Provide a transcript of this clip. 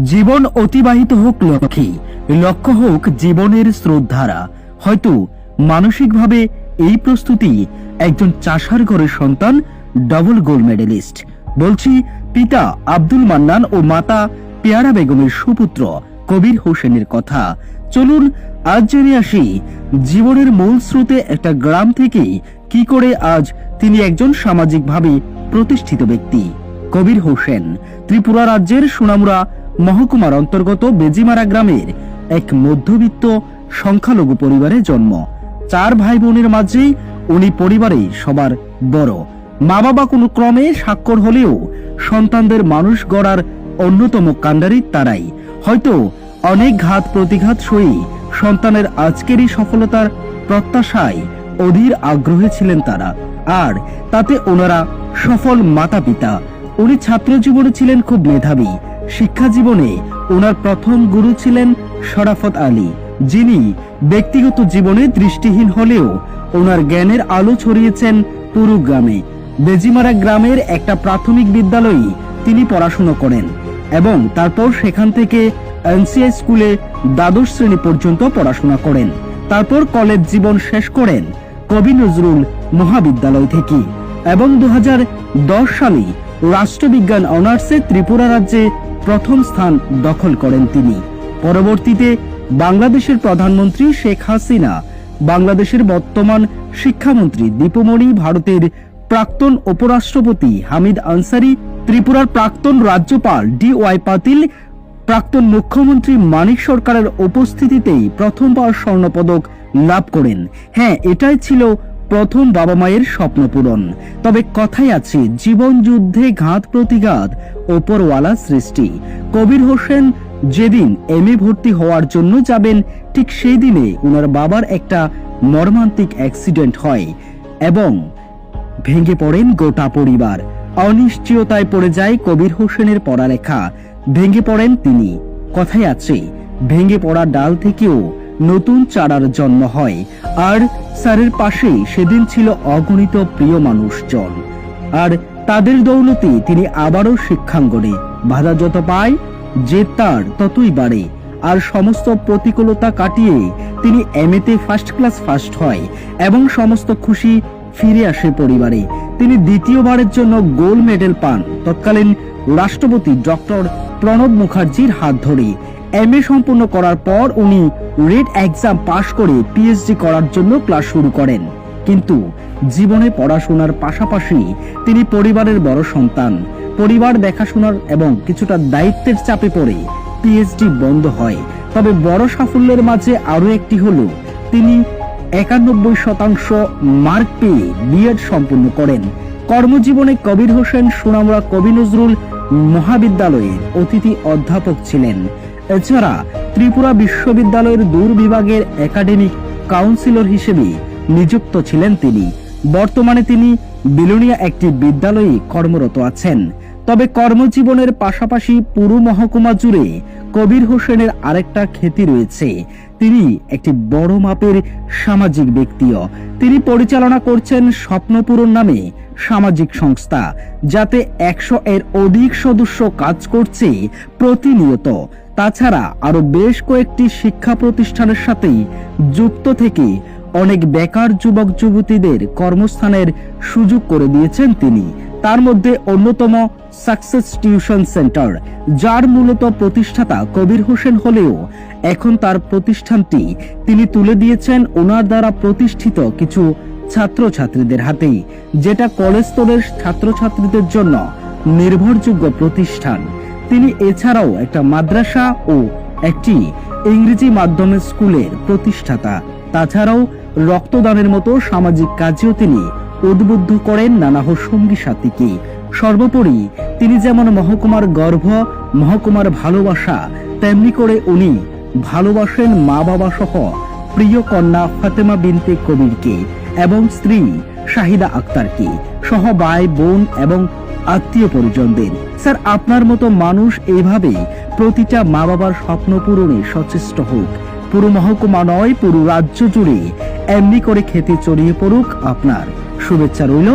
জীবন অতিবাহিত হোক লক্ষ্যে, লক্ষ্য হোক জীবনের স্রোতধারা। হয়তো মানসিকভাবে এই প্রস্তুতি একজন চাষার ঘরের সন্তান, ডাবল গোল্ড মেডেলিস্ট। বলছি পিতা আব্দুল মান্নান ও মাতা পেয়ারা বেগমের সুপুত্র কবির হোসেনের কথা। চলুন আজ জেনে আসি জীবনের মূল স্রোতে একটা গ্রাম থেকে কি করে আজ তিনি একজন সামাজিকভাবে প্রতিষ্ঠিত ব্যক্তি। কবির হোসেন ত্রিপুরা রাজ্যের সোনামুড়া মহকুমার অন্তর্গত বেজিমারা গ্রামের এক মধ্যবিত্ত সংখ্যালঘু পরিবারে জন্ম। 4 ভাই বোনের মাঝে উনি পরিবারে সবার বড়। মা বাবা কোনো ক্রমে স্বাক্ষর হলেও সন্তানদের মানুষ গড়ার অন্যতম কাণ্ডারি তারাই। হয়তো অনেক ঘাত প্রতিঘাত সয়ে সন্তানের আজকের এই সফলতার প্রত্যাশায় অধীর আগ্রহে ছিলেন তারা, আর তাতে ওনারা সফল মাতা পিতা। উনি ছাত্র জীবনে ছিলেন খুব মেধাবী। শিক্ষা জীবনে ওনার প্রথম গুরু ছিলেন শরাফত আলী, যিনি ব্যক্তিগত জীবনে দৃষ্টিহীন হলেও ওনার জ্ঞানের আলো ছড়িয়েছেন পুরো গ্রামে। বেজিমারা গ্রামের একটা প্রাথমিক বিদ্যালয়ে তিনি পড়াশোনা করেন এবং তারপর সেখান থেকে এনসিআই স্কুলে দ্বাদশ শ্রেণী পর্যন্ত পড়াশোনা করেন। তারপর কলেজ জীবন শেষ করেন কবি নজরুল মহাবিদ্যালয় থেকে এবং 2010 সালে রাষ্ট্রবিজ্ঞান অনার্সে ত্রিপুরা রাজ্যে প্রথম স্থান দখল করেন তিনি। পরবর্তীতে বাংলাদেশের প্রধানমন্ত্রী শেখ হাসিনা, বাংলাদেশের বর্তমান শিক্ষামন্ত্রী দীপুমণি, ভারতের প্রাক্তন উপরাষ্ট্রপতি হামিদ আনসারি, ত্রিপুরার প্রাক্তন রাজ্যপাল DY পাতিল, প্রাক্তন মুখ্যমন্ত্রী মানিক সরকারের উপস্থিতিতেই প্রথমবার স্বর্ণপদক লাভ করেন। হ্যাঁ, এটাই ছিল প্রথম বাবা মায়ের স্বপ্ন পূরণ। তবে কথাই আছে, জীবন যুদ্ধে ঘাত প্রতিঘাত ওপরওয়ালা সৃষ্টি। কবির হোসেন যেদিন MA ভর্তি হওয়ার জন্য যাবেন, ঠিক সেই দিনে ওনার বাবার একটা মর্মান্তিক অ্যাক্সিডেন্ট হয় এবং ভেঙে পড়েন গোটা পরিবার। অনিশ্চয়তায় পড়ে যায় কবির হোসেনের পড়ালেখা। ভেঙে পড়েন তিনি। কথাই আছে, ভেঙে পড়া ডাল থেকেও নতুন চারার জন্ম হয়। আর স্যারের পাশে সেদিন ছিল অগণিত প্রিয় মানুষজন, আর তাদের দৌলতে তিনি আবারও শিক্ষাঙ্গনে। বাধা যত পায়, যে তার ততই বাড়ে। আর সমস্ত প্রতিকূলতা কাটিয়ে তিনি MA-তে ফার্স্ট ক্লাস ফার্স্ট হয় এবং সমস্ত খুশি ফিরে আসে পরিবারে। তিনি দ্বিতীয়বারের জন্য গোল্ড মেডেল পান তৎকালীন রাষ্ট্রপতি ডক্টর প্রণব মুখার্জির হাত ধরে। MA সম্পূর্ণ করার পর উনি রেড এক্সাম পাশ করে PhD করার জন্য ক্লাস শুরু করেন। কিন্তু জীবনে পড়াশোনার পাশাপাশি তিনি পরিবারের বড় সন্তান। পরিবার দেখাশোনার এবং কিছুটা দায়িত্বের চাপে পড়ে PhD বন্ধ হয়। তবে বড় সাফল্যের মাঝে আরো একটি হলো, তিনি 91% মার্ক পেয়ে B.Ed সম্পূর্ণ করেন। কর্মজীবনে কবির হোসেন সোনামুড়া কবি নজরুল মহাবিদ্যালয়ের অতিথি অধ্যাপক ছিলেন। এছাড়া ত্রিপুরা বিশ্ববিদ্যালয়ের দূর বিভাগের একাডেমিক কাউন্সিলর হিসেবে নিযুক্ত ছিলেন তিনি। বর্তমানে তিনি বিলোনিয়া একটি বিদ্যালয়ে কর্মরত আছেন। তবে কর্মজীবনের পাশাপাশি পুরো মহকুমা জুড়ে কবির হোসেনের আরেকটা খ্যাতি রয়েছে। তিনি একটি বড় মাপের সামাজিক ব্যক্তিও। তিনি পরিচালনা করছেন স্বপ্নপূরণ নামে সামাজিক সংস্থা, যাতে 100 এর অধিক সদস্য কাজ করছে প্রতিনিয়ত। তাছাড়া আরো বেশ কয়েকটি শিক্ষা প্রতিষ্ঠানের সাথে যুক্ত থেকে অনেক বেকার যুবক যুবতীদের কর্মস্থানের সুযোগ করে দিয়েছেন তিনি। তার মধ্যে অন্যতম সাকসেস টিউশন সেন্টার, যার মূলত প্রতিষ্ঠাতা কবির হোসেন হলেও এখন তার প্রতিষ্ঠানটি তিনি তুলে দিয়েছেন ওনার দ্বারা প্রতিষ্ঠিত কিছু ছাত্রছাত্রীদের হাতেই, যেটা কলেজ স্তরের ছাত্রছাত্রীদের জন্য নির্ভরযোগ্য প্রতিষ্ঠান। তিনি এছাড়াও একটা মাদ্রাসা ও একটি ইংরেজি মাধ্যমের স্কুলের প্রতিষ্ঠাতা। তাছাড়াও রক্তদানের মতো সামাজিক কাজেও তিনি উদ্বুদ্ধ করেন নানা সঙ্গী সাথীকে। সর্বোপরি তিনি যেমন মহকুমার গর্ব, মহকুমার ভালোবাসা, তেমনি করে উনি ভালোবাসেন মা বাবা সহ প্রিয় কন্যা ফাতেমা বিনতে কবিরকে এবং স্ত্রী শাহিদা আক্তারকে সহ ভাই বোন এবং আত্মীয় পরিজনদের। স্যার, আপনার মতো মানুষ এইভাবে প্রতিটা মা বাবার স্বপ্ন পূরণে সচেষ্ট হোক। পুরো মহকুমা নয়, পুরো রাজ্য জুড়ে এমনি করে খ্যাতি ছড়িয়ে পড়ুক। আপনার শুভেচ্ছা রইল।